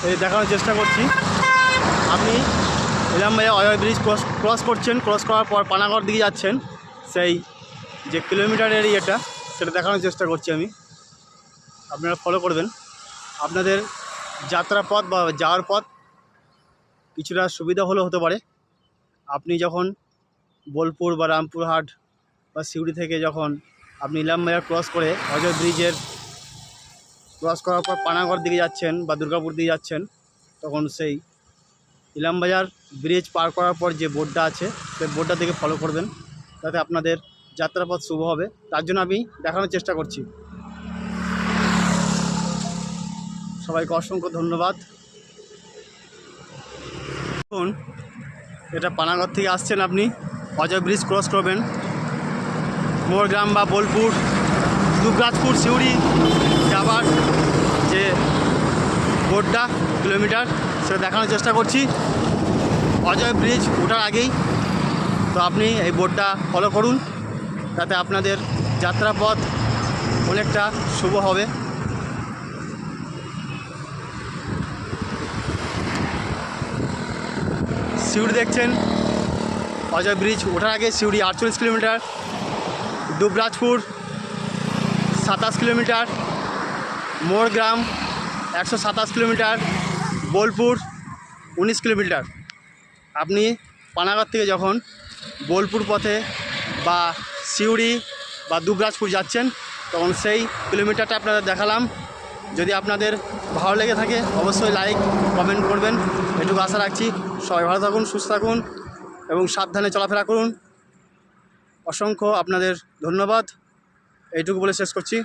এই দেখানোর চেষ্টা করছি। আপনি ইলামবাজার অজয় ব্রিজ ক্রস করছেন, ক্রস করার পর পানাগড় দিকে যাচ্ছেন, সেই যে কিলোমিটারের ইয়েটা সেটা দেখানোর চেষ্টা করছি আমি। আপনারা ফলো করবেন। আপনাদের যাত্রা পথ বা যাওয়ার পথ কিছুটা সুবিধা হলেও হতে পারে। আপনি যখন বোলপুর বা রামপুরহাট বা সিউড়ি থেকে যখন আপনি ইলামবাজার ক্রস করে অজয় ব্রিজের ক্রস করার পর পানাগড় দিকে যাচ্ছেন বা দুর্গাপুর দিকে যাচ্ছেন, তখন সেই ইলামবাজার ব্রিজ পার করার পর যে বোর্ডটা আছে সেই বোর্ডটা থেকে ফলো করবেন, যাতে আপনাদের যাত্রাপথ শুভ হবে। তার জন্য আমি দেখানোর চেষ্টা করছি। সবাইকে অসংখ্য ধন্যবাদ। এখন এটা পানাগড় থেকে আসছেন, আপনি অজয় ব্রিজ ক্রস করবেন, মোরগ্রাম বা বোলপুর, দুবরাজপুর, সিউড়ি যাবার যে বোর্ডটা কিলোমিটার সেটা দেখানোর চেষ্টা করছি। অজয় ব্রিজ ওঠার আগেই তো আপনি এই বোর্ডটা ফলো করুন, তাতে আপনাদের যাত্রাপথ অনেকটা শুভ হবে। সিউড়ি দেখছেন, অজয় ব্রিজ ওঠার আগে Suri 48 kilometre, Dubrajpur 27 kilometre, Morgram 127 kilometre, Bolpur 19 kilometre. আপনি পানাগড় থেকে যখন বোলপুর পথে বা সিউড়ি বা দুবরাজপুর যাচ্ছেন, তখন সেই কিলোমিটারটা আপনাদের দেখালাম। যদি আপনাদের ভালো লেগে থাকে অবশ্যই লাইক কমেন্ট করবেন, এটুকু আশা রাখছি। সবাই ভালো থাকুন, সুস্থ থাকুন এবং সাবধানে চলাফেরা করুন। অসংখ্য আপনাদের ধন্যবাদ, এইটুকু বলে শেষ করছি।